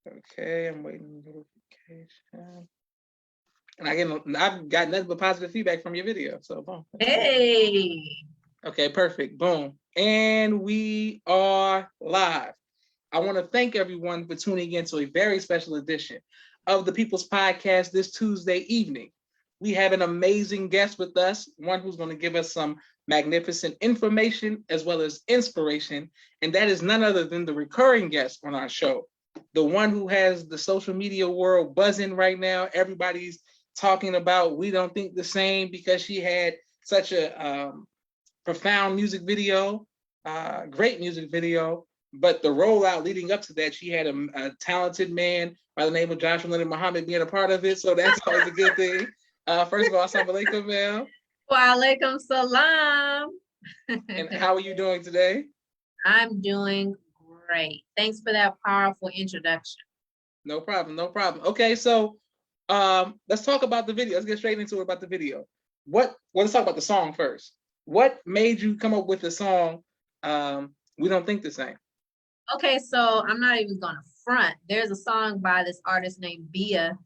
Okay, I'm waiting notification. And I've got nothing but positive feedback from your video. So boom. Hey. Okay, perfect. Boom. And we are live. I want to thank everyone for tuning in to a very special edition of the People's Podcast this Tuesday evening. We have an amazing guest with us, one who's going to give us some magnificent information as well as inspiration. And that is none other than the recurring guest on our show, the one who has the social media world buzzing right now. Everybody's talking about We Don't Think the Same because she had such a profound music video, great music video. But the rollout leading up to that, she had a talented man by the name of Joshua Leonard Muhammad being a part of it. So that's always a good thing. First of all, assalamu alaikum, ma'am. Wa alaikum salam. And how are you doing today? I'm doing great. Thanks for that powerful introduction. No problem, no problem. Okay, so let's talk about the video. Let's get straight into it about the video. Let's talk about the song first. What made you come up with the song, We Don't Think the Same? Okay, so I'm not even gonna front. There's a song by this artist named Bia,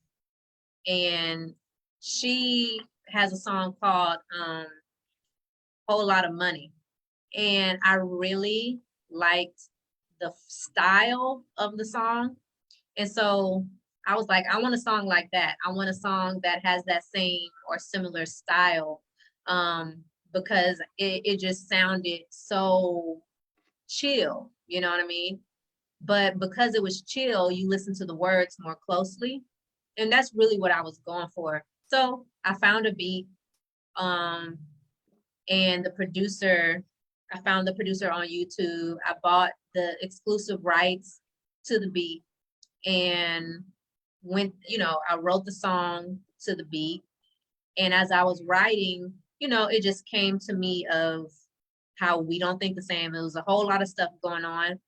and she has a song called Whole Lot of Money. And I really liked the style of the song. And so I was like, I want a song like that. I want a song that has that same or similar style, because it just sounded so chill, you know what I mean? But because it was chill, you listen to the words more closely. And that's really what I was going for. So I found a beat, and I found the producer on YouTube. I bought the exclusive rights to the beat and I wrote the song to the beat. And as I was writing, it just came to me of how we don't think the same. It was a whole lot of stuff going on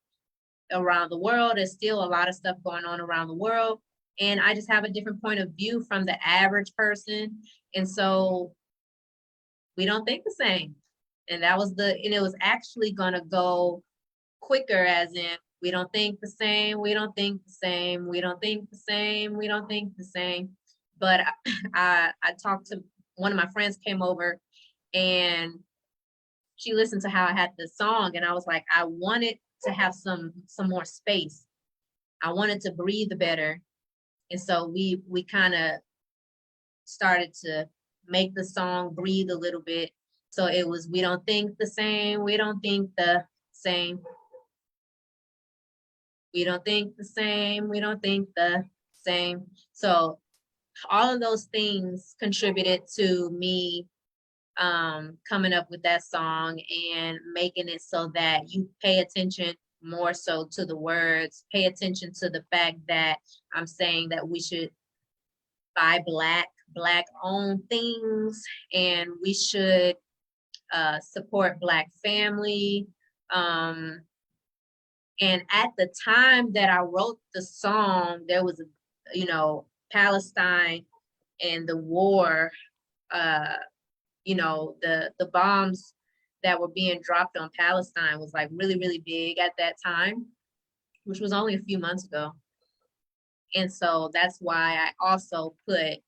around the world. There's still a lot of stuff going on around the world. And I just have a different point of view from the average person. And so we don't think the same. And it was actually going to go quicker, as in, we don't think the same, we don't think the same, we don't think the same, we don't think the same. But I talked to one of my friends, came over, and she listened to how I had the song, and I was like, I wanted to have some more space. I wanted to breathe better. And so we kind of started to make the song breathe a little bit. So it was, we don't think the same, we don't think the same. We don't think the same, we don't think the same. So all of those things contributed to me coming up with that song and making it so that you pay attention more so to the words, pay attention to the fact that I'm saying that we should buy black owned things, and we should support Black family. And at the time that I wrote the song, there was Palestine and the war, the bombs that were being dropped on Palestine was like really, really big at that time, which was only a few months ago. And so that's why I also put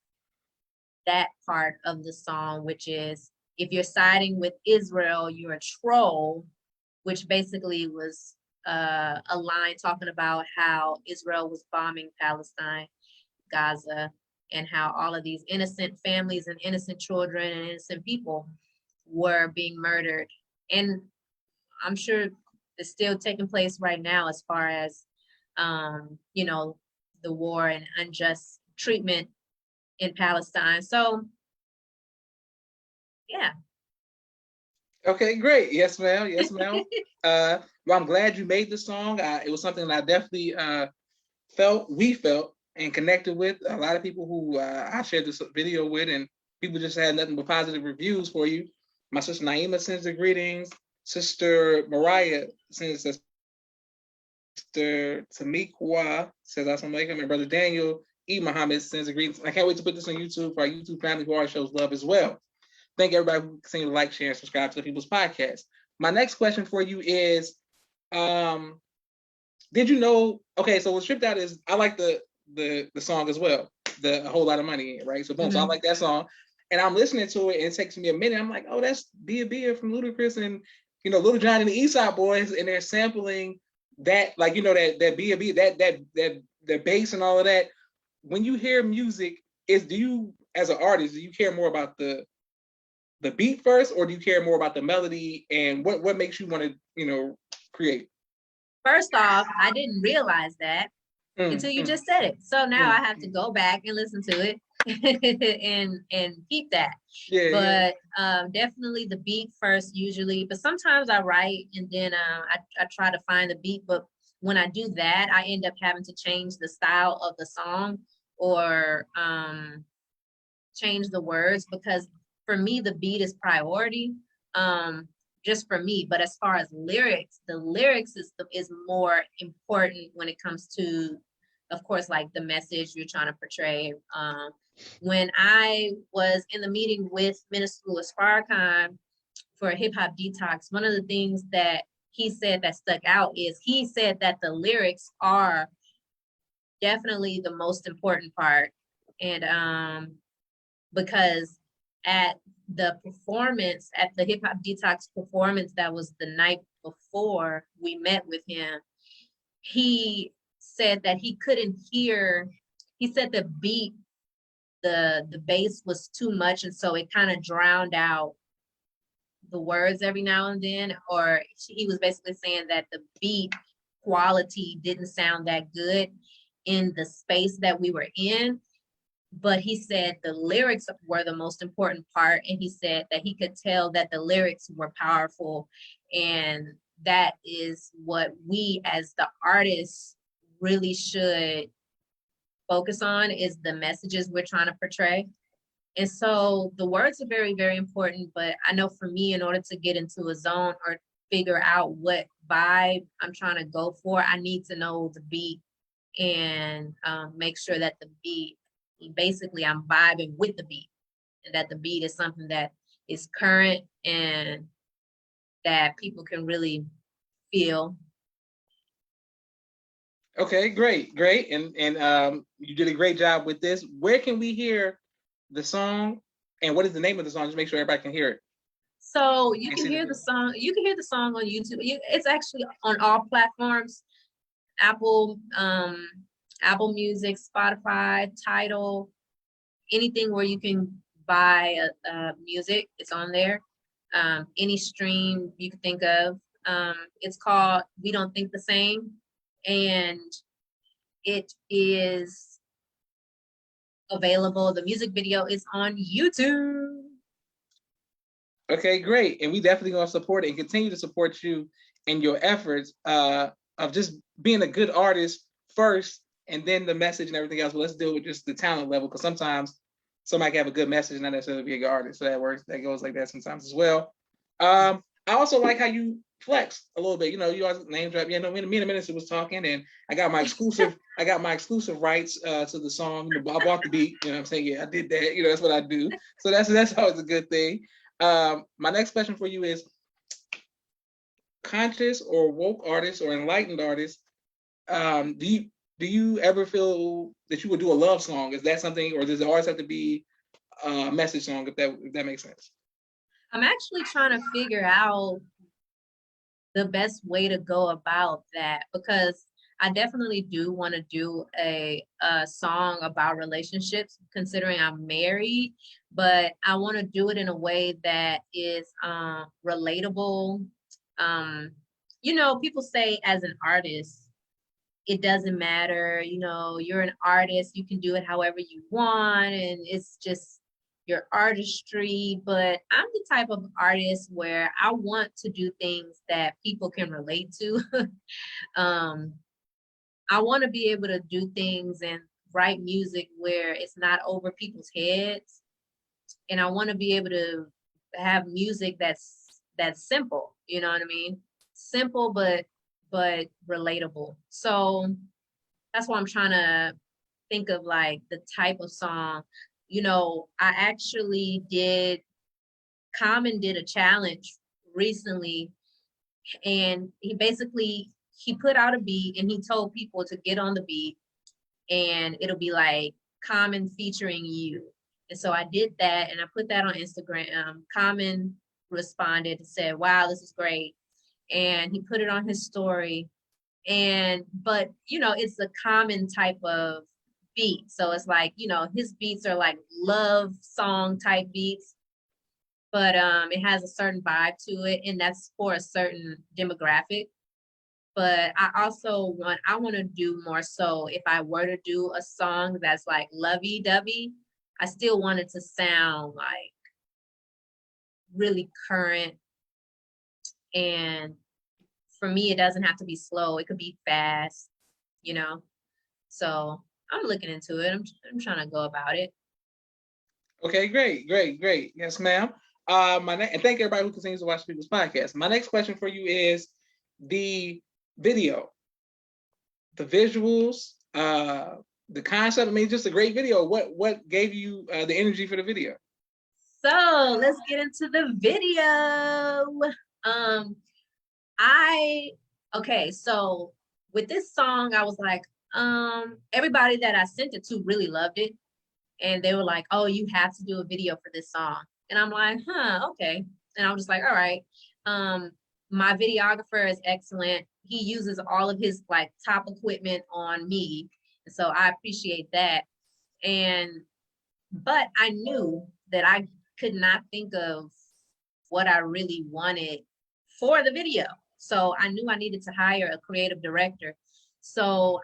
that part of the song, which is, if you're siding with Israel, you're a troll, which basically was a line talking about how Israel was bombing Palestine, Gaza, and how all of these innocent families and innocent children and innocent people were being murdered. And I'm sure it's still taking place right now, as far as, the war and unjust treatment in Palestine. So, yeah. Okay, great. Yes, ma'am. Yes, ma'am. Well, I'm glad you made the song. It was something that I definitely we felt and connected with. A lot of people who I shared this video with, and people just had nothing but positive reviews for you. My sister Naima sends the greetings. Sister Mariah sends the Sister Tamikwa says assalamu alaikum, and Brother Daniel E. Muhammad sends a greeting. I can't wait to put this on YouTube for our YouTube family who always shows love as well. Thank everybody who continue to like, share, and subscribe to the People's Podcast. My next question for you is, Did you know? Okay, so what Stripped Out is, I like the song as well, the A Whole Lot of Money, right? So boom, so I like that song, and I'm listening to it, and it takes me a minute. I'm like, oh, that's Bia from Ludacris and Little John and the East Side Boys, and they're sampling that, like that Bia that bass and all of that. When you hear music, do you, as an artist, do you care more about the beat first, or do you care more about the melody, and what makes you want to create? First off, I didn't realize that until you just said it. So now I have to go back and listen to it and keep that. Yeah. But definitely the beat first usually. But sometimes I write and then I try to find the beat. But when I do that, I end up having to change the style of the song or change the words, because for me the beat is priority. Just for me, but as far as lyrics, the lyrics is more important when it comes to, of course, like the message you're trying to portray. When I was in the meeting with Minister Louis Farrkahan for Hip Hop Detox, one of the things that he said that stuck out is he said that the lyrics are definitely the most important part, and because at the performance, at the Hip Hop Detox performance that was the night before we met with him, he said that he couldn't hear, he said the beat, the bass was too much, and so it kind of drowned out the words every now and then, or he was basically saying that the beat quality didn't sound that good in the space that we were in. But he said the lyrics were the most important part, and he said that he could tell that the lyrics were powerful, and that is what we as the artists really should focus on, is the messages we're trying to portray. And so the words are very, very important, but I know for me, in order to get into a zone or figure out what vibe I'm trying to go for, I need to know the beat and make sure that the beat, basically I'm vibing with the beat, and that the beat is something that is current and that people can really feel. Okay, great. And you did a great job with this. Where can we hear the song, and what is the name of the song? Just make sure everybody can hear it. So you can hear the song. You can hear the song on YouTube. It's actually on all platforms: Apple Music, Spotify, Tidal, anything where you can buy music, it's on there. Any stream you can think of. It's called We Don't Think the Same, and it is available. The music video is on YouTube. Okay, great. And we definitely gonna support it and continue to support you in your efforts of just being a good artist first, and then the message and everything else. But let's deal with just the talent level, because sometimes somebody can have a good message and not necessarily be a good artist. So that works. That goes like that sometimes as well. I also like how you flex a little bit. You always name drop. Me and Minister was talking, and I got my exclusive. I got my exclusive rights to the song. I bought the beat. You know what I'm saying? Yeah, I did that. That's what I do. So that's always a good thing. My next question for you is: conscious or woke artists or enlightened artists, do you ever feel that you would do a love song? Is that something, or does it always have to be a message song, if that makes sense? I'm actually trying to figure out the best way to go about that, because I definitely do want to do a song about relationships, considering I'm married, but I want to do it in a way that is relatable. People say as an artist, it doesn't matter, you're an artist, you can do it however you want, and it's just your artistry. But I'm the type of artist where I want to do things that people can relate to. I want to be able to do things and write music where it's not over people's heads, and I want to be able to have music that's simple. You know what I mean? Simple, but relatable. So that's why I'm trying to think of like the type of song. I actually Common did a challenge recently, and he he put out a beat and he told people to get on the beat and it'll be like Common featuring you. And so I did that and I put that on Instagram. Common responded and said, wow, this is great. And he put it on his story. But you know, it's a Common type of beat. So it's like, you know, his beats are like love song type beats, but it has a certain vibe to it, and that's for a certain demographic. But I want to do more, so if I were to do a song that's like lovey-dovey, I still want it to sound like really current. And for me, it doesn't have to be slow. It could be fast, you know? So I'm looking into it. I'm trying to go about it. Okay, great. Yes, ma'am. And thank everybody who continues to watch People's Podcast. My next question for you is the video, the visuals, the concept. I mean, just a great video. What gave you the energy for the video? So let's get into the video. So with this song, I was like, everybody that I sent it to really loved it. And they were like, oh, you have to do a video for this song. And I'm like, okay. And I'm just like, all right. My videographer is excellent. He uses all of his like top equipment on me. And so I appreciate that. But I knew that I could not think of what I really wanted for the video. So I knew I needed to hire a creative director. So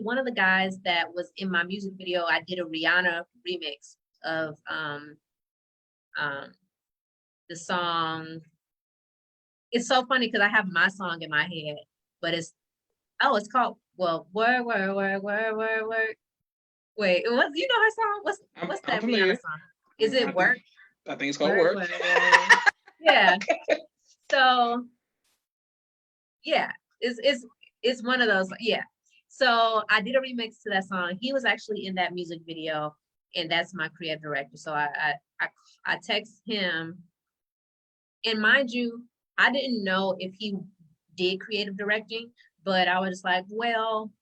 one of the guys that was in my music video, I did a Rihanna remix of the song. It's so funny because I have my song in my head, but it's called, well, word. Wait, what's, you know her song? What's that Rihanna song? Is it Work? I think it's called Work. Yeah. So yeah, it's one of those. Yeah. So I did a remix to that song. He was actually in that music video, and that's my creative director. So I text him, and mind you, I didn't know if he did creative directing, but I was like, well,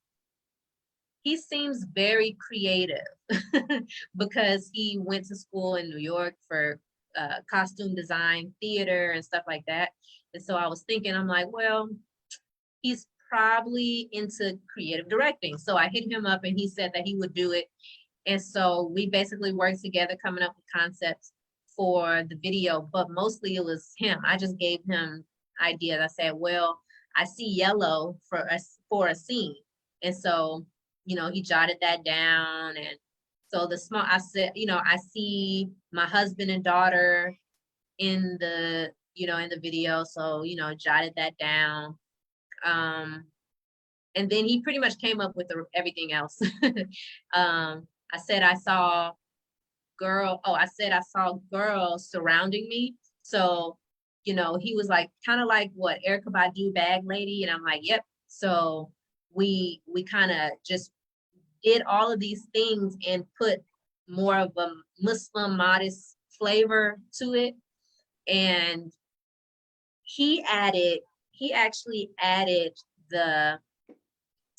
he seems very creative because he went to school in New York for costume design, theater, and stuff like that. And so I was thinking, I'm like, well, he's probably into creative directing. So I hit him up and he said that he would do it. And so we basically worked together coming up with concepts for the video, but mostly it was him. I just gave him ideas. I said, well, I see yellow for a scene. And so, you know, he jotted that down. And so I said, you know, I see my husband and daughter in the video. So, you know, jotted that down. And then he pretty much came up with everything else. I said I saw girls surrounding me. So, you know, he was like kind of like what Erykah Badu Bag Lady, and I'm like, yep. So we kind of just did all of these things and put more of a Muslim modest flavor to it. And he actually added the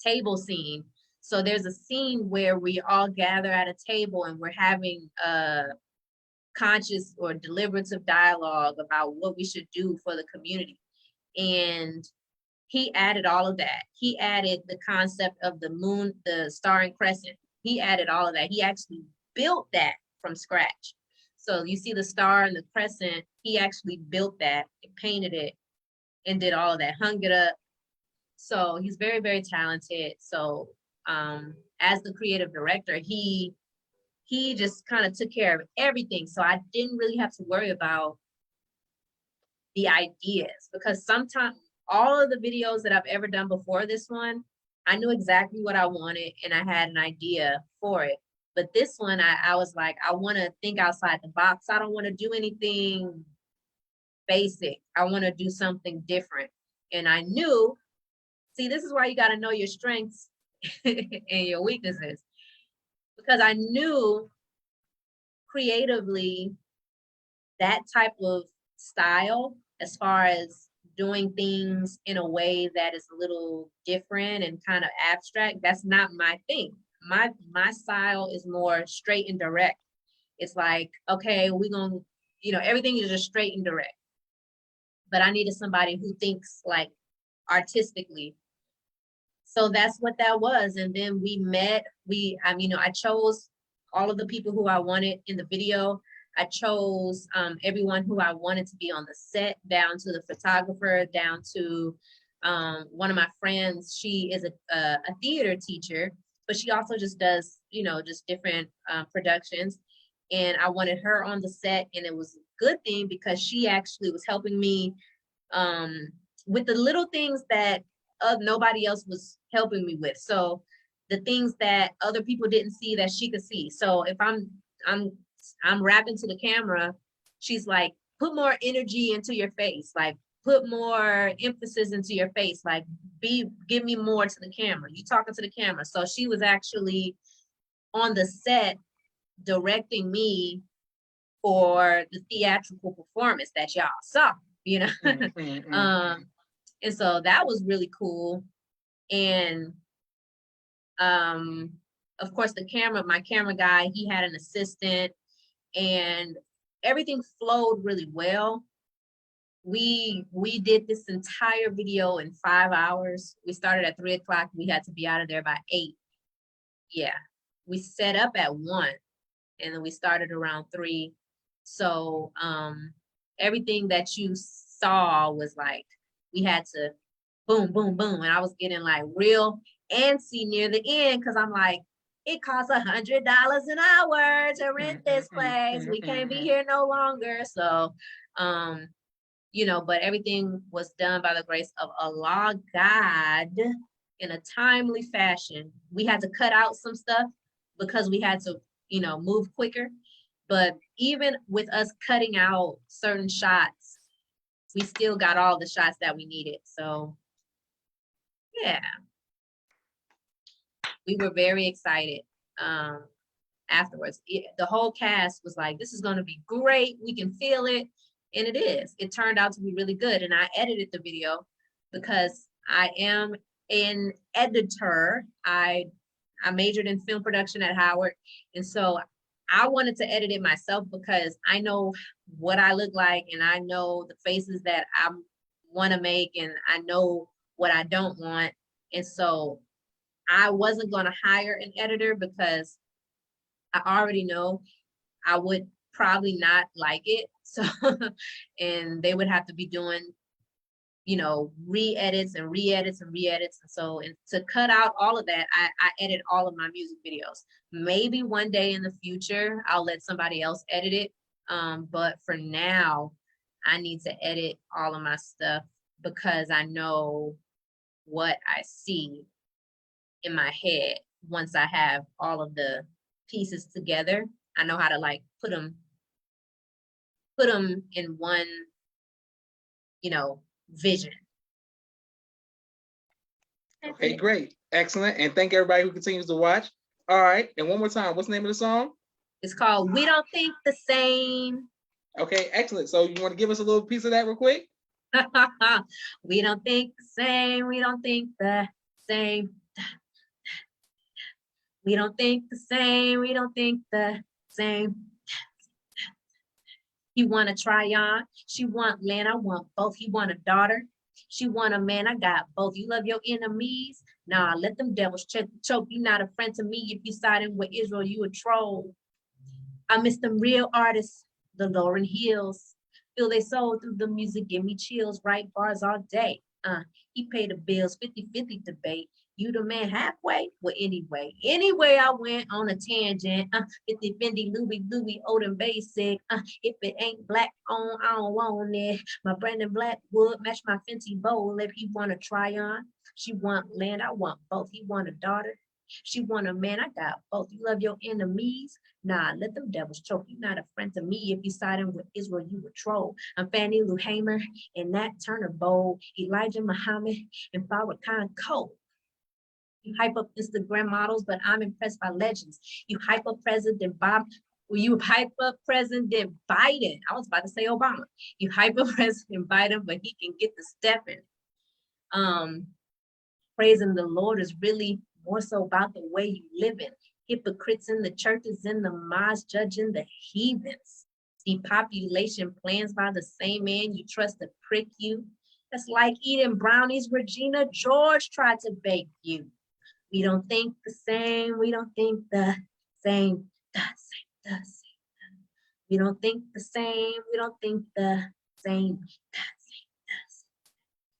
table scene. So there's a scene where we all gather at a table and we're having a conscious or deliberative dialogue about what we should do for the community. And he added all of that. He added the concept of the moon, the star and crescent. He added all of that. He actually built that from scratch. So you see the star and the crescent, he actually built that, painted it, and did all of that, hung it up. So he's very, very talented. So as the creative director, he just kind of took care of everything. So I didn't really have to worry about the ideas, because sometimes all of the videos that I've ever done before this one, I knew exactly what I wanted and I had an idea for it. But this one, I was like, I want to think outside the box. I don't want to do anything basic. I want to do something different. And I knew, see, this is why you got to know your strengths and your weaknesses. Because I knew creatively that type of style, as far as doing things in a way that is a little different and kind of abstract. That's not my thing. My style is more straight and direct. It's like, okay, we're gonna, everything is just straight and direct. But I needed somebody who thinks like artistically. So that's what that was. And then we met. I chose all of the people who I wanted in the video. I chose everyone who I wanted to be on the set, down to the photographer, down to one of my friends. She is a theater teacher, but she also just does, just different productions. And I wanted her on the set, and it was a good thing because she actually was helping me with the little things that nobody else was helping me with. So the things that other people didn't see that she could see. So if I'm rapping to the camera, she's like, put more energy into your face, like put more emphasis into your face, like give me more to the camera. You talking to the camera. So she was actually on the set directing me for the theatrical performance that y'all saw, and so that was really cool. And of course my camera guy, he had an assistant, and everything flowed really well. We did this entire video in 5 hours. We started at 3 o'clock. We had to be out of there by 8. Yeah, we set up at 1, and then we started around 3. So everything that you saw was like, we had to boom, boom, boom. And I was getting like real antsy near the end because I'm like, it costs $100 an hour to rent this place. We can't be here no longer. So, but everything was done by the grace of Allah, God, in a timely fashion. We had to cut out some stuff because we had to, move quicker. But even with us cutting out certain shots, we still got all the shots that we needed. So, yeah, we were very excited afterwards. The whole cast was like, this is going to be great. We can feel it. And it is. It turned out to be really good. And I edited the video because I am an editor. I majored in film production at Howard. And so I wanted to edit it myself because I know what I look like, and I know the faces that I want to make, and I know what I don't want. And so I wasn't going to hire an editor because I already know I would probably not like it. So, and they would have to be doing, re-edits and re-edits and re-edits. And so, and to cut out all of that, I edit all of my music videos. Maybe one day in the future, I'll let somebody else edit it. But for now, I need to edit all of my stuff because I know what I see in my head. Once I have all of the pieces together, I know how to like put them in one, vision. Okay, great. Excellent. And thank everybody who continues to watch. All right. And one more time, what's the name of the song? It's called We Don't Think the Same. Okay, excellent. So you want to give us a little piece of that real quick? We don't think the same. We don't think the same. We don't think the same. We don't think the same. He want to try on. She want land. I want both. He want a daughter. She want a man. I got both. You love your enemies. Nah, let them devils choke. You not a friend to me. If you siding with Israel, you a troll. I miss them real artists, the Lauryn Hills. Feel they soul through the music, give me chills, write bars all day. He paid the bills, 50-50 debate. You the man halfway? Well, anyway, I went on a tangent. 50 Fendi, Louis, old and basic. If it ain't black on, I don't want it. My Brandon Blackwood match my Fenty bowl if he want to try on. She want land, I want both. He want a daughter. She want a man, I got both. You love your enemies? Nah, let them devils choke. You not a friend to me. If you siding with Israel, you a troll. I'm Fannie Lou Hamer and Nat Turner Bowl, Elijah Muhammad and Farrakahan Cole. You hype up Instagram models, but I'm impressed by legends. You hype up President Bob Well, you hype up President Biden. I was about to say Obama. You hype up President Biden, but he can get the stepping. Praising the Lord is really more so about the way you live in. Hypocrites in the churches, in the mosques, judging the heathens. Depopulation plans by the same man you trust to prick you. That's like eating brownies Regina George tried to bake you. We don't think the same. We don't think the same. The same. The same. We don't think the same. We don't think the same. The same. The same.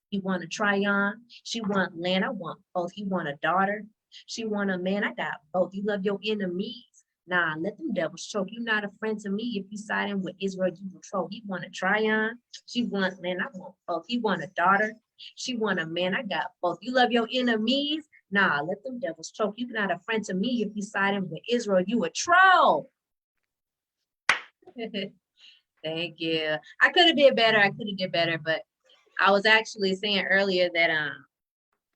You want to try on? She want land. I want both. You want a daughter? She want a man. I got both. You love your enemies. Nah, let them devils choke. You not a friend to me. If you siding with Israel, you control. He want to try on. She want land. I want both. He want a daughter. She want a man. I got both. You love your enemies. Nah, let them devils choke. You not a friend to me. If you siding with Israel, you a troll. Thank you. I could have did better. But I was actually saying earlier that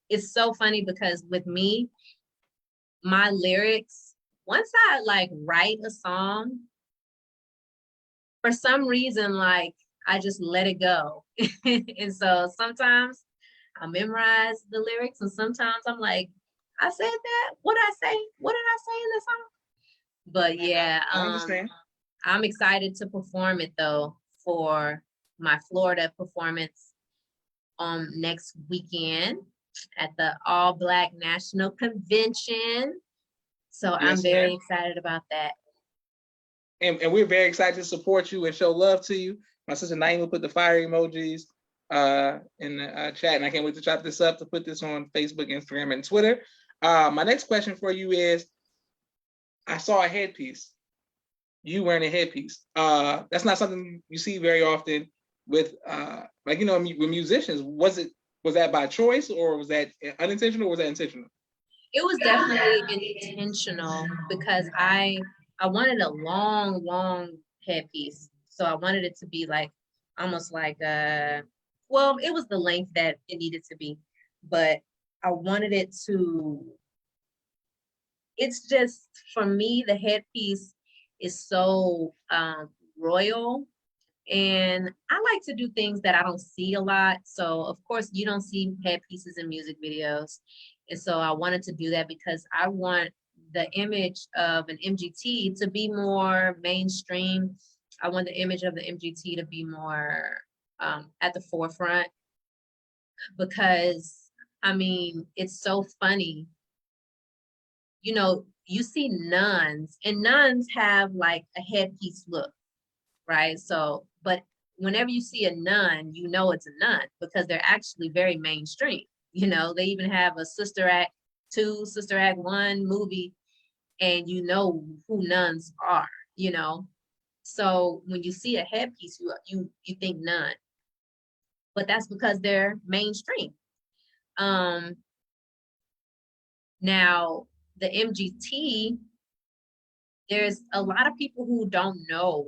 it's so funny because with me, my lyrics, once I like write a song, for some reason, like I just let it go. And so sometimes I memorize the lyrics and sometimes I'm like, I said that. What did I say? What did I say in the song? But yeah, I understand. I'm excited to perform it though for my Florida performance next weekend at the All Black National Convention. So yes, I'm very excited about that. And we're very excited to support you and show love to you. My sister Naima put the fire emojis in the chat, and I can't wait to chop this up to put this on Facebook, Instagram, and Twitter. My next question for you is, I saw a headpiece. You wearing a headpiece. That's not something you see very often with, like, you know, with musicians. Was that by choice, or was that unintentional, or was that intentional? It was definitely intentional because I wanted a long headpiece. So I wanted it to be like almost like well, it was the length that it needed to be, but I wanted it to, it's just, for me, the headpiece is so royal. And I like to do things that I don't see a lot. So of course you don't see headpieces in music videos. And so I wanted to do that because I want the image of an MGT to be more mainstream. I want the image of the MGT to be more at the forefront, because I mean, it's so funny. You know, you see nuns, and nuns have like a headpiece look, right? So, but whenever you see a nun, you know it's a nun because they're actually very mainstream. You know, they even have a Sister Act 2, Sister Act 1 movie, and you know who nuns are, you know. So when you see a headpiece, you think nun, but that's because they're mainstream. Now the MGT, there's a lot of people who don't know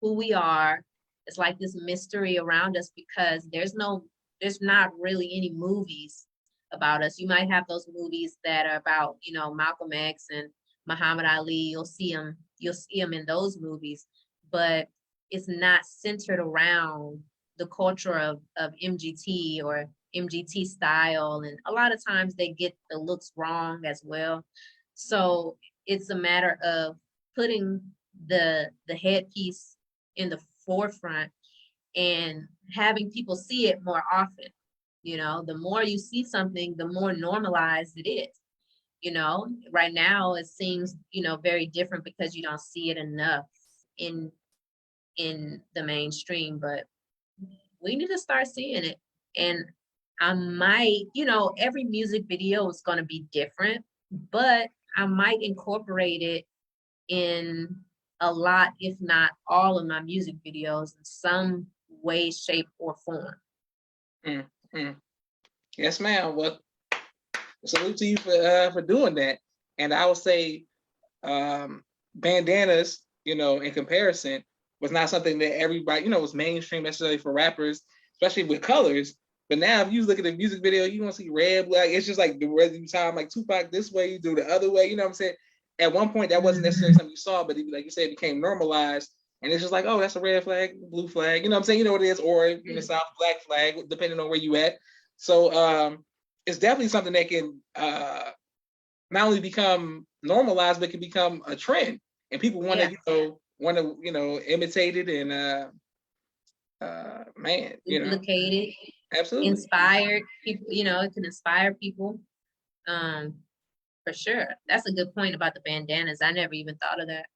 who we are. It's like this mystery around us because there's not really any movies about us. You might have those movies that are about, you know, Malcolm X and Muhammad Ali. You'll see them in those movies, but it's not centered around the culture of MGT or MGT style. And a lot of times they get the looks wrong as well. So it's a matter of putting the headpiece in the forefront and having people see it more often. You know, the more you see something, the more normalized it is. You know, right now it seems, you know, very different because you don't see it enough in the mainstream, but we need to start seeing it. And I might, you know, every music video is going to be different, but I might incorporate it in a lot, if not all, of my music videos in some way, shape, or form. Mm-hmm. Yes, ma'am. Well, salute to you for doing that. And I would say bandanas, you know, in comparison, was not something that everybody, you know, was mainstream necessarily for rappers, especially with colors. But now, if you look at the music video, you want to see red, black. It's just like the rest of the time, like Tupac this way, you do the other way. You know what I'm saying? at one point that wasn't necessarily something you saw, but like you said, it became normalized. And it's just like, oh, that's a red flag, blue flag. You know what I'm saying? You know what it is, or in the South, black flag, depending on where you at. So it's definitely something that can not only become normalized, but can become a trend, and people want to imitate it and man, duplicate it, absolutely inspired people. It can inspire people. For sure, that's a good point about the bandanas. I never even thought of that.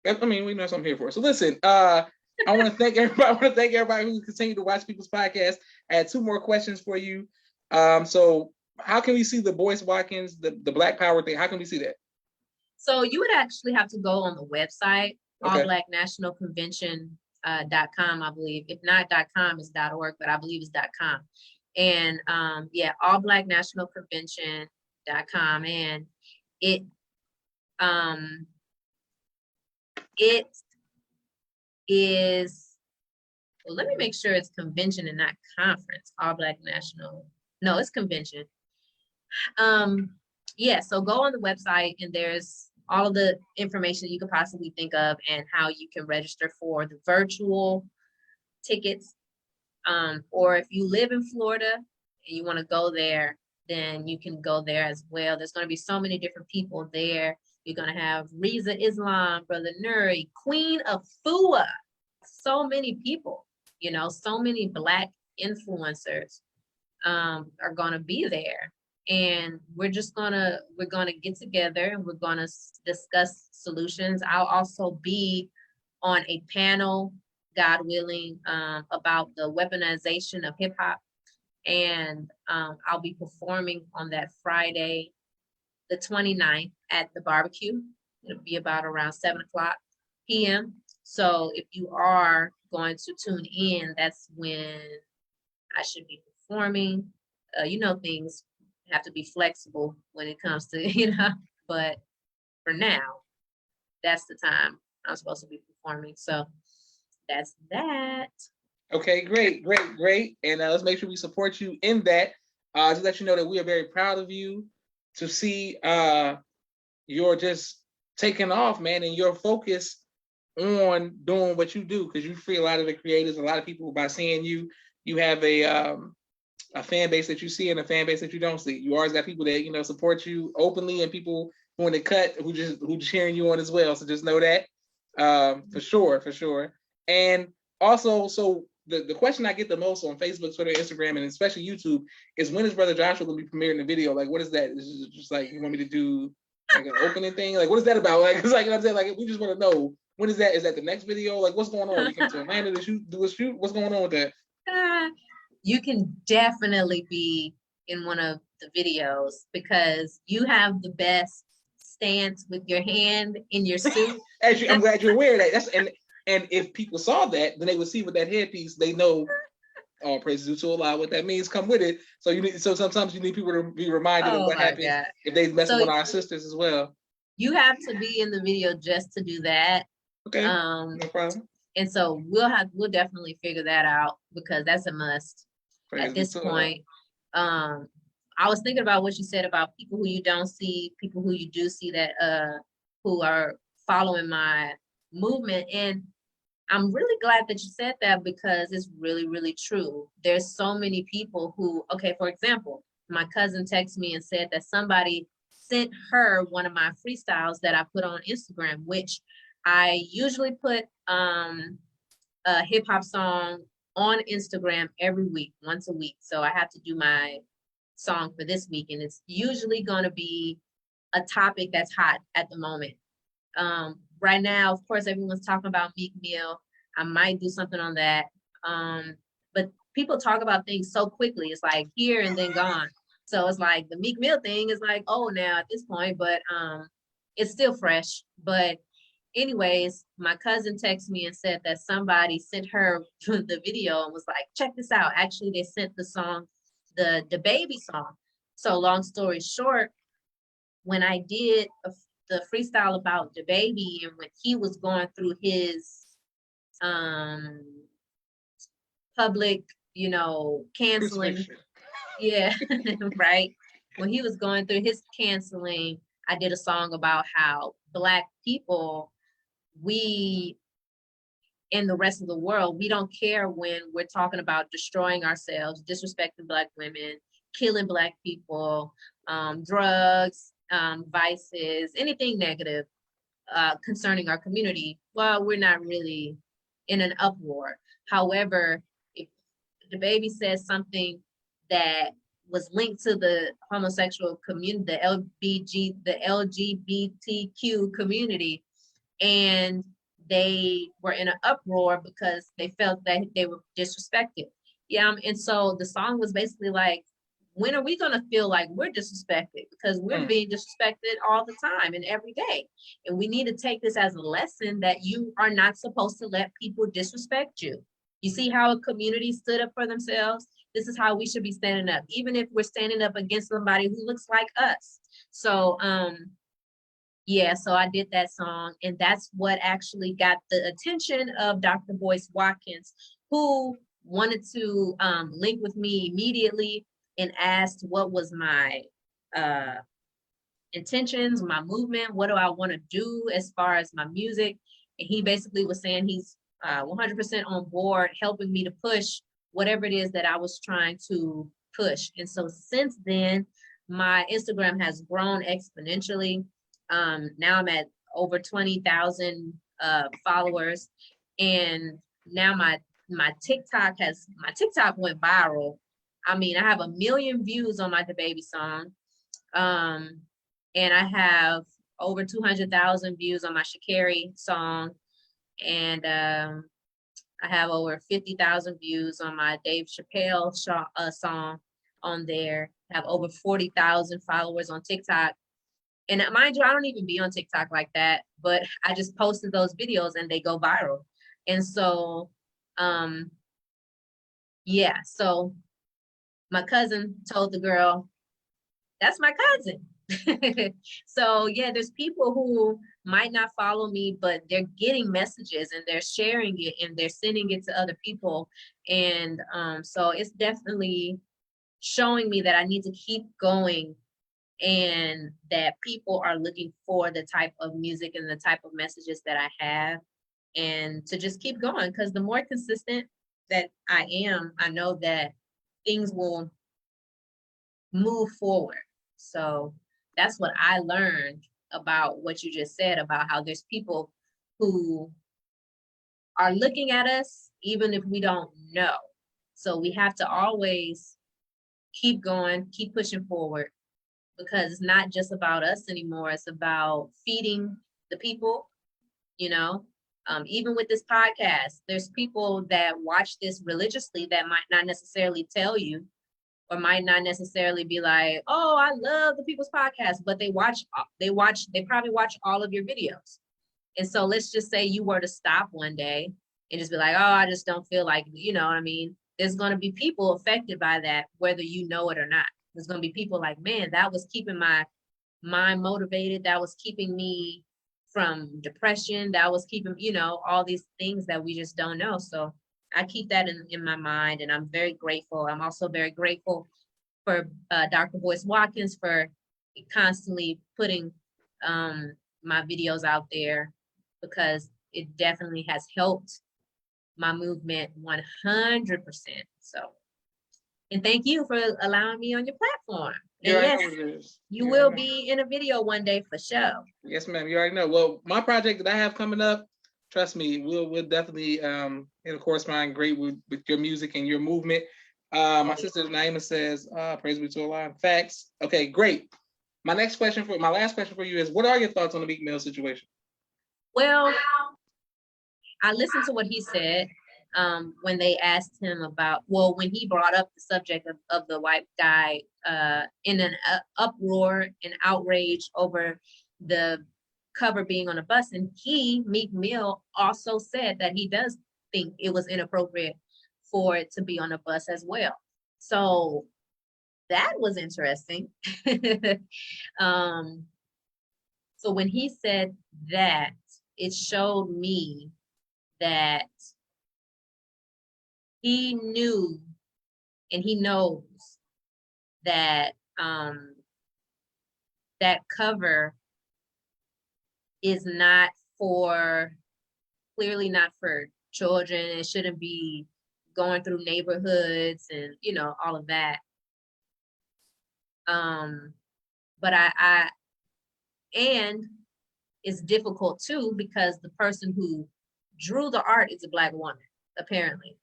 I mean, we know what I'm here for. So listen, I want to thank everybody. I want to thank everybody who continued to watch People's Podcast. I had 2 more questions for you. So how can we see the Boyce Watkins, the Black Power thing? How can we see that? So you would actually have to go on the website, Okay. allblacknationalconvention.com, I believe. If not .com, it's .org, but I believe it's .com. And allblacknationalconvention.com, and it is, well, let me make sure it's convention and not conference. All Black National, no, it's convention. So go on the website, and there's all of the information you could possibly think of and how you can register for the virtual tickets. Or if you live in Florida and you want to go there, then you can go there as well. There's going to be so many different people there. You're going to have Reza Islam, Brother Nuri, Queen of Fua. So many people, so many Black influencers are going to be there. And we're going to get together and we're going to discuss solutions. I'll also be on a panel, God willing, about the weaponization of hip hop. And I'll be performing on that Friday, the 29th at the barbecue. It'll be about around 7:00 p.m. So if you are going to tune in, that's when I should be performing. Things have to be flexible when it comes to, but for now, that's the time I'm supposed to be performing. So that's that. Okay, great. And let's make sure we support you in that. Just let you know that we are very proud of you to see you're just taking off, man, and your focus on doing what you do, because you free a lot of the creators, a lot of people by seeing you. You have a fan base that you see and a fan base that you don't see. You always got people that support you openly, and people who in the cut who just cheering you on as well. So just know that for sure. And also, so the question I get the most on Facebook, Twitter, Instagram, and especially YouTube is, when is Brother Joshua going to be premiering the video? Like, what is that? Is it just like you want me to do like an opening thing? Like, what is that about? Like, it's like, I'm saying, like, we just want to know, when is that? Is that the next video? Like, what's going on? You come to Atlanta to do a shoot? What's going on with that? You can definitely be in one of the videos because you have the best stance with your hand in your suit. I'm glad you're aware of that. And if people saw that, then they would see with that headpiece, they know all praises due to Allah, what that means come with it. So sometimes you need people to be reminded of what happens if they mess with our sisters as well. You have to be in the video just to do that. Okay. No problem. And so we'll definitely figure that out, because that's a must at this point. I was thinking about what you said about people who you don't see, people who you do see that who are following my movement. And I'm really glad that you said that, because it's really, really true. There's so many people who, okay, for example, my cousin texted me and said that somebody sent her one of my freestyles that I put on Instagram, which I usually put a hip hop song on Instagram every week, once a week. So I have to do my song for this week, and it's usually going to be a topic that's hot at the moment. Right now, of course, everyone's talking about Meek Mill. I might do something on that. But people talk about things so quickly. It's like here and then gone. So it's like the Meek Mill thing is like, oh, now at this point, but it's still fresh. But anyways, my cousin texted me and said that somebody sent her the video and was like, check this out. Actually, they sent the song, the baby song. So long story short, when I did the freestyle about the baby, and when he was going through his public, canceling, yeah, right. When he was going through his canceling, I did a song about how Black people, we in the rest of the world, we don't care when we're talking about destroying ourselves, disrespecting Black women, killing Black people, drugs, vices, anything negative concerning our community. Well, we're not really in an uproar. However, if the baby says something that was linked to the homosexual community, the LGBTQ community, and they were in an uproar because they felt that they were disrespected. Yeah, and so the song was basically like, when are we going to feel like we're disrespected? Because we're being disrespected all the time and every day. And we need to take this as a lesson that you are not supposed to let people disrespect you. You see how a community stood up for themselves? This is how we should be standing up, even if we're standing up against somebody who looks like us. So, yeah, so I did that song, and that's what actually got the attention of Dr. Boyce Watkins, who wanted to link with me immediately and asked what was my intentions, my movement, what do I want to do as far as my music. And he basically was saying he's 100% on board helping me to push whatever it is that I was trying to push. And so since then, my Instagram has grown exponentially. Now I'm at over 20,000 followers, and now my TikTok went viral. I mean, I have 1 million views on my DaBaby song, and I have over 200,000 views on my Sha'Carri song, and I have over 50,000 views on my Dave Chappelle song on there. I have over 40,000 followers on TikTok. And mind you, I don't even be on TikTok like that, but I just posted those videos and they go viral. And so, yeah, so my cousin told the girl, that's my cousin. So yeah, there's people who might not follow me, but they're getting messages and they're sharing it and they're sending it to other people. And so it's definitely showing me that I need to keep going, and that people are looking for the type of music and the type of messages that I have, and to just keep going, because the more consistent that I am, I know that things will move forward. So that's what I learned about what you just said about how there's people who are looking at us even if we don't know. So we have to always keep going, keep pushing forward, because it's not just about us anymore. It's about feeding the people, you know. Even with this podcast, there's people that watch this religiously that might not necessarily tell you, or might not necessarily be like, oh, I love the People's Podcast, but they probably watch all of your videos. And so let's just say you were to stop one day and just be like, oh, I just don't feel like, you know what I mean? There's going to be people affected by that, whether you know it or not. There's going to be people like, man, that was keeping my mind motivated. That was keeping me from depression. That was keeping, you know, all these things that we just don't know. So I keep that in my mind, and I'm very grateful. I'm also very grateful for Dr. Boyce Watkins for constantly putting my videos out there, because it definitely has helped my movement 100%. So, and thank you for allowing me on your platform. And yes, you will be in a video one day for sure. Yes, ma'am. You already know. Well, my project that I have coming up, trust me, we'll definitely it'll correspond great with your music and your movement. My sister Naima says, praise be to Allah. Facts. Okay, great. My last question for you is, what are your thoughts on the Meek Mill situation? Well, I listened to what he said when they asked him about, well, when he brought up the subject of the white guy in an uproar and outrage over the cover being on a bus. And Meek Mill, also said that he does think it was inappropriate for it to be on a bus as well. So that was interesting. So when he said that, it showed me that he knew and he knows that that cover is clearly not for children. It shouldn't be going through neighborhoods and, you know, all of that. But and it's difficult too, because the person who drew the art is a Black woman, apparently.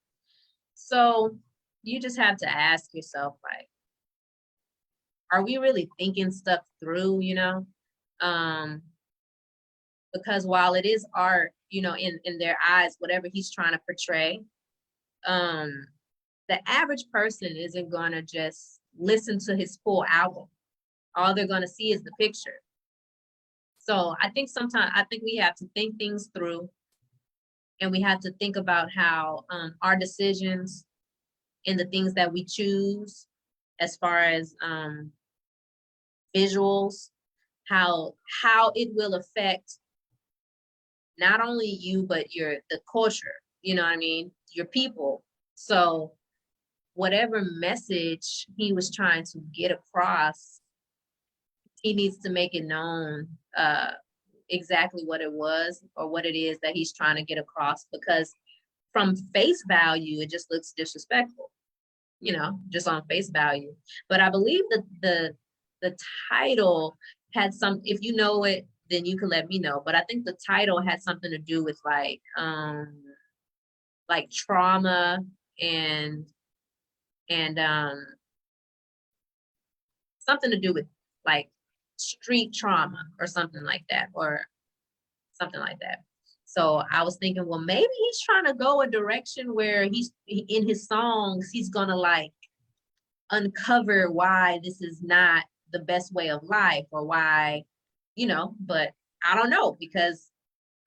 So you just have to ask yourself, like, are we really thinking stuff through, you know? Because while it is art, you know, in their eyes, whatever he's trying to portray, the average person isn't gonna just listen to his full album. All they're gonna see is the picture. So I think we have to think things through, and we have to think about how our decisions and the things that we choose as far as visuals, how it will affect not only you, but the culture, you know what I mean, your people. So whatever message he was trying to get across, he needs to make it known exactly what it was or what it is that he's trying to get across, because from face value, it just looks disrespectful, you know, just on face value. But I believe that the title had some, if you know it, then you can let me know. But I think the title had something to do with like trauma and something to do with like street trauma or something like that, So I was thinking, well, maybe he's trying to go a direction where in his songs, he's gonna like uncover why this is not the best way of life, or why, you know, but I don't know, because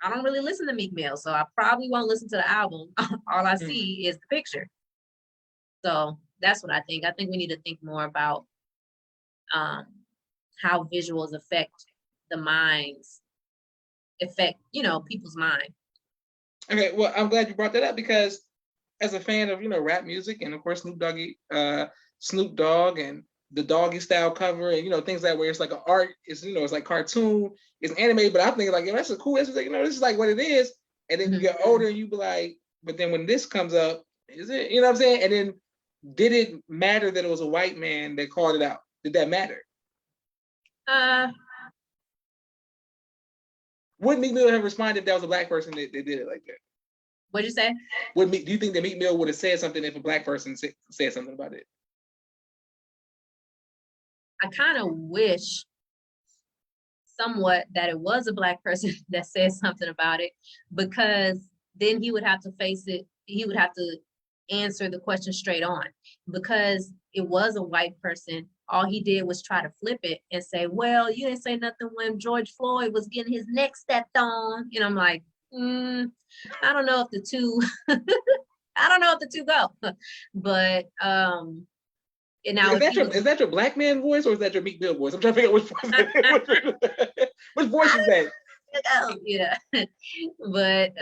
I don't really listen to Meek Mill, so I probably won't listen to the album. All I see is the picture. So that's what I think. I think we need to think more about how visuals affect you know, people's mind. Okay, well, I'm glad you brought that up, because as a fan of, you know, rap music, and of course Snoop Dogg and the Doggy Style cover, and, you know, things like where it's like an art, it's, you know, it's like cartoon, it's anime, but I'm thinking like, that's a cool, it's like, you know, this is like what it is. And then you get older and you be like, but then when this comes up, is it, you know what I'm saying? And then did it matter that it was a white man that called it out? Did that matter? Would Meek Mill have responded if that was a Black person that did it like that? What'd you say? Do you think that Meek Mill would have said something if a Black person said something about it? I kind of wish somewhat that it was a Black person that said something about it, because then he would have to face it. He would have to answer the question straight on. Because it was a white person, all he did was try to flip it and say, well, you didn't say nothing when George Floyd was getting his neck stepped on. And I'm like, I don't know if the two, go. But and now is that your Black man voice, or is that your Meek Mill voice? I'm trying to figure out which voice. Which voice is that? Yeah, but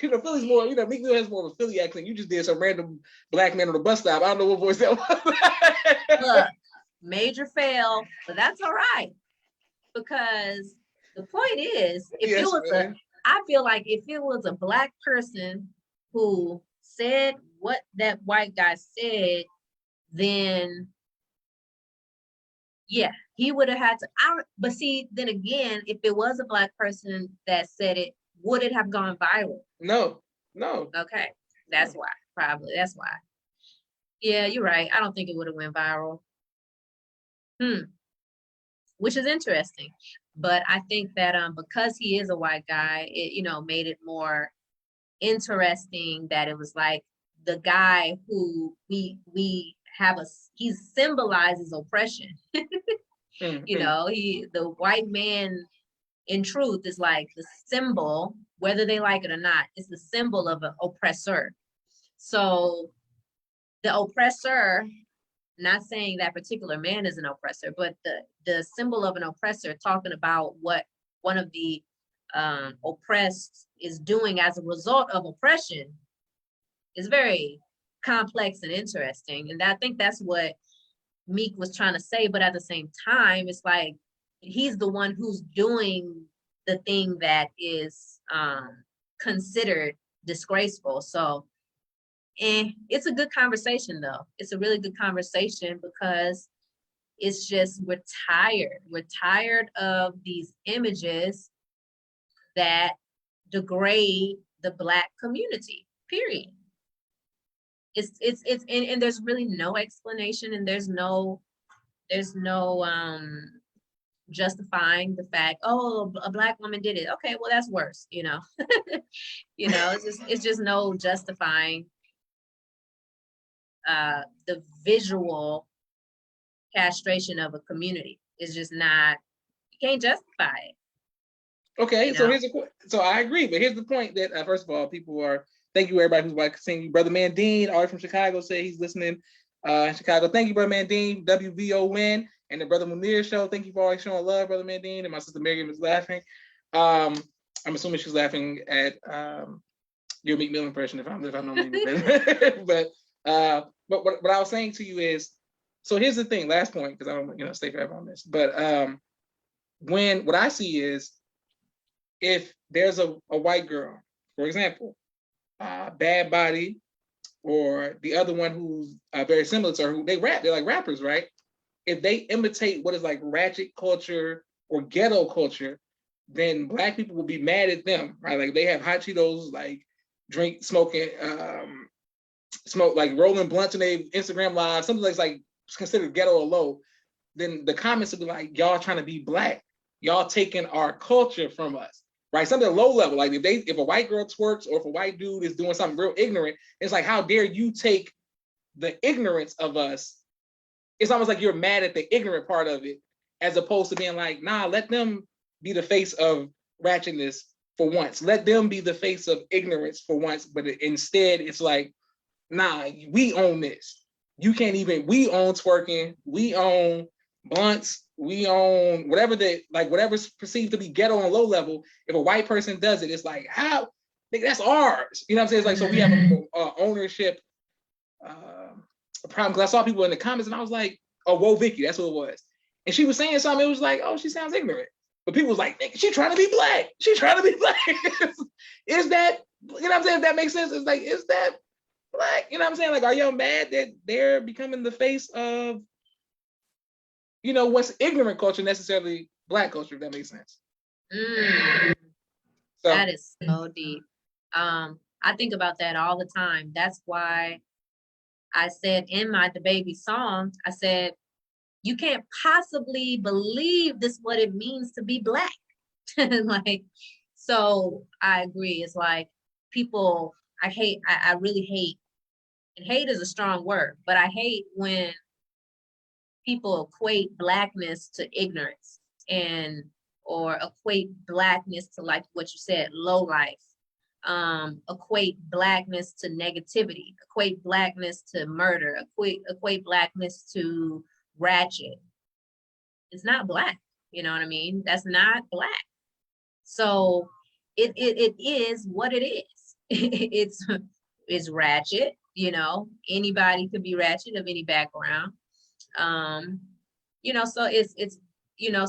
you know, Philly's more, you know, Meek Mill has more of a Philly accent. You just did some random Black man on the bus stop. I don't know what voice that was. Look, major fail, but that's all right, because the point is, I feel like if it was a Black person who said what that white guy said, then yeah, he would have had to. But see, then again, if it was a Black person that said it, would it have gone viral? No. Okay, that's why. Probably that's why. Yeah, you're right. I don't think it would have went viral. Which is interesting, but I think that because he is a white guy, it, you know, made it more interesting that it was like the guy who we have he symbolizes oppression. You know, the white man in truth is like the symbol, whether they like it or not, it's the symbol of an oppressor. So the oppressor, not saying that particular man is an oppressor, but the symbol of an oppressor, talking about what one of the oppressed is doing as a result of oppression, is very complex and interesting. And I think that's what Meek was trying to say, but at the same time, it's like he's the one who's doing the thing that is considered disgraceful. So, it's a good conversation though. It's a really good conversation because it's just we're tired. We're tired of these images that degrade the Black community. Period. It's and there's really no explanation, and there's no justifying the fact, oh, a Black woman did it. Okay, well that's worse, you know. You know, it's just no justifying the visual castration of a community. It's just not, you can't justify it. Okay, You so know? so I agree, but here's the point that first of all, thank you everybody who's like seeing you. Brother Mandine, all from Chicago, say he's listening in Chicago. Thank you, Brother Mandine, WVON, and the Brother Munir show. Thank you for always showing love, Brother Mandine, and my sister Miriam is laughing. I'm assuming she's laughing at your Meek Mill impression if I'm not but what I was saying to you is, so here's the thing, last point, because I don't stay forever on this, but what I see is, if there's a white girl, for example, Bad Body, or the other one who's very similar to her, who they rap, they're like rappers, right? If they imitate what is like ratchet culture or ghetto culture, then Black people will be mad at them, right? Like they have hot Cheetos, like smoke, like rolling blunts in their Instagram live, something that's like considered ghetto or low. Then the comments will be like, y'all trying to be Black, y'all taking our culture from us. Right, something low level, like if a white girl twerks or if a white dude is doing something real ignorant, it's like, how dare you take the ignorance of us? It's almost like you're mad at the ignorant part of it, as opposed to being like, nah, let them be the face of ratchetness for once. Let them be the face of ignorance for once. But instead, it's like, nah, we own this. You can't even. We own twerking. We own blunts. We own whatever's perceived to be ghetto on low level. If a white person does it, it's like, how? That's ours. You know what I'm saying? It's like, so we have a ownership problem. Because I saw people in the comments and I was like, oh, whoa, Vicky, that's what it was. And she was saying something, it was like, oh, she sounds ignorant. But people was like, she trying to be Black. She trying to be Black. Is that, you know what I'm saying? If that makes sense, it's like, is that Black? You know what I'm saying? Like, are y'all mad that they're becoming the face of, what's ignorant culture, necessarily Black culture, if that makes sense? So, that is so deep. I think about that all the time. That's why I said in my DaBaby song, I said, you can't possibly believe this what it means to be Black. Like, so I agree. It's like people, I really hate, and hate is a strong word, but I hate when people equate Blackness to ignorance or equate Blackness to, like what you said, low life. Equate Blackness to negativity, equate Blackness to murder, equate Blackness to ratchet. It's not Black, you know what I mean? That's not Black. So it is what it is. It's ratchet, anybody could be ratchet of any background. So it's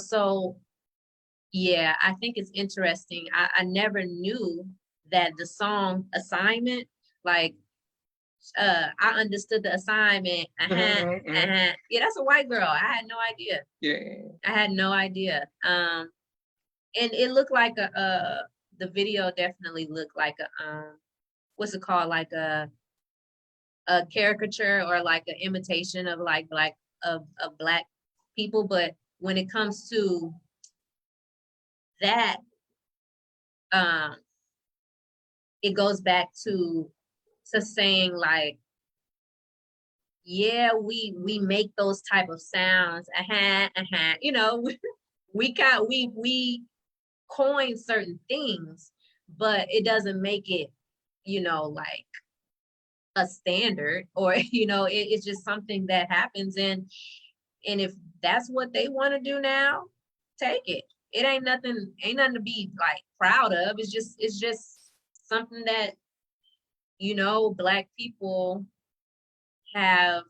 so yeah, I think it's interesting. I never knew that the song Assignment, like I understood the assignment. Yeah, that's a white girl. I had no idea. Yeah. I had no idea. And it looked like the video definitely looked like what's it called? Like a caricature or like an imitation of like Black people. But when it comes to that, it goes back to saying like, yeah, we make those type of sounds, we coin certain things, but it doesn't make it, like a standard, or it's just something that happens, and if that's what they want to do now, take it. It ain't nothing to be like proud of. It's just something that Black people have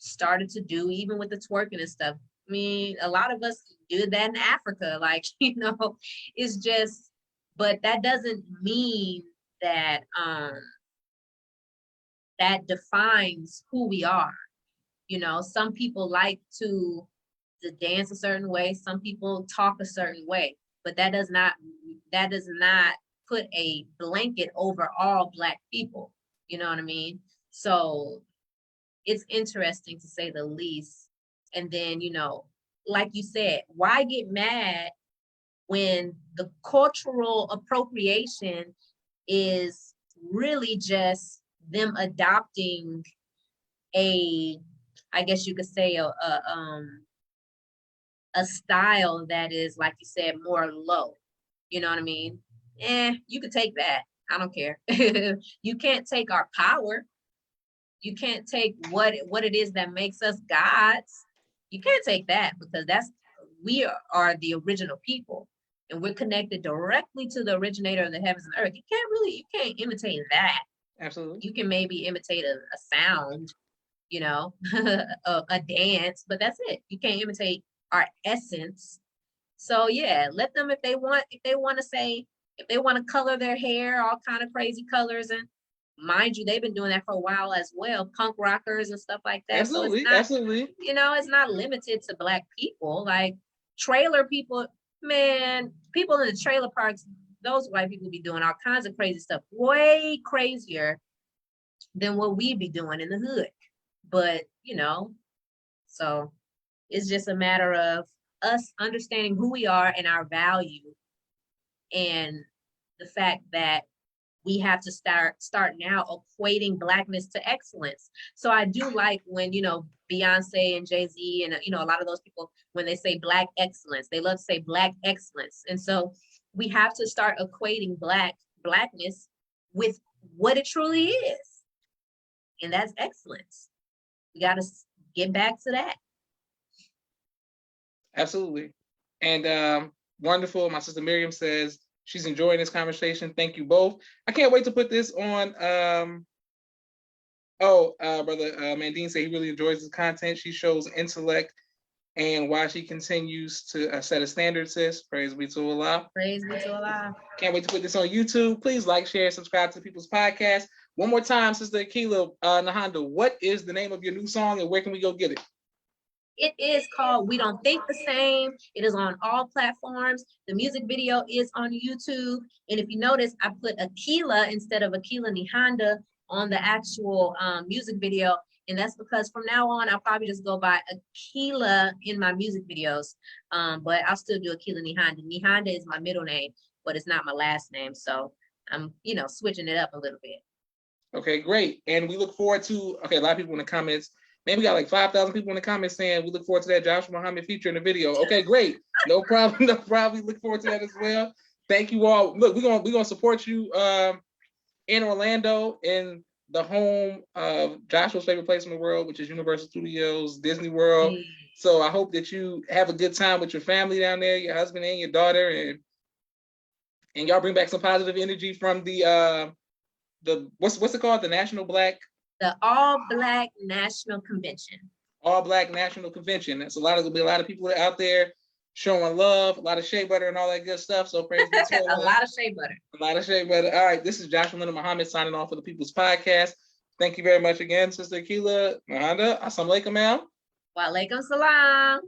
started to do, even with the twerking and stuff. I mean, a lot of us do that in Africa, like, it's just, but that doesn't mean that that defines who we are. Some people like to dance a certain way, some people talk a certain way, but that does not put a blanket over all Black people. You know what I mean? So it's interesting, to say the least. And then, like you said, why get mad when the cultural appropriation is really just them adopting I guess you could say a style that is, like you said, more low. You know what I mean? You could take that. I don't care. You can't take our power. You can't take what it is that makes us gods. You can't take that, because we are the original people, and we're connected directly to the originator of the heavens and earth. You can't imitate that. Absolutely. You can maybe imitate a sound, a dance, but that's it. You can't imitate our essence. So yeah, let them, if they want to color their hair all kind of crazy colors, and mind you, they've been doing that for a while as well, punk rockers and stuff like that. Absolutely. So it's not, absolutely. It's not limited to Black people. Like trailer people, man, people in the trailer parks, those white people be doing all kinds of crazy stuff, way crazier than what we be doing in the hood. But, so it's just a matter of us understanding who we are and our value, and the fact that we have to start now equating Blackness to excellence. So I do like when, Beyonce and Jay-Z and, a lot of those people, when they say Black excellence, they love to say Black excellence. And so we have to start equating Blackness with what it truly is. And that's excellence. We got to get back to that. Absolutely. And wonderful. My sister Miriam says she's enjoying this conversation. Thank you both. I can't wait to put this on. Brother Mandine said he really enjoys this content. She shows intellect, and why she continues to set a standard, sis. Praise be to Allah. Praise be to Allah. Can't wait to put this on YouTube. Please like, share, subscribe to People's Podcast. One more time, Sister Akilah Nehanda, what is the name of your new song, and where can we go get it? It is called We Don't Think the Same. It is on all platforms. The music video is on YouTube. And if you notice, I put Akilah instead of Akilah Nehanda on the actual music video. And that's because from now on, I'll probably just go by Akilah in my music videos. But I'll still do Akilah Nehanda. Nehanda is my middle name, but it's not my last name. So I'm, switching it up a little bit. Okay, great. And we look forward to, a lot of people in the comments, man, we got like 5,000 people in the comments saying we look forward to that Joshua Muhammad feature in the video. Okay, great. No problem. No problem. We look forward to that as well. Thank you all. Look, we're gonna support you in Orlando, in the home of Joshua's favorite place in the world, which is Universal Studios, Disney World. So I hope that you have a good time with your family down there, your husband and your daughter, and y'all bring back some positive energy from the what's it called? The All Black National Convention. All Black National Convention. That's there'll be a lot of people out there showing love, a lot of shea butter and all that good stuff. So praise be to Allah. A lot of shea butter. A lot of shea butter. All right, this is Joshua Leonard Muhammad signing off for the People's Podcast. Thank you very much again, Sister Akilah Nehanda. Assalamu alaikum, ma'am. Wa alaikum salam.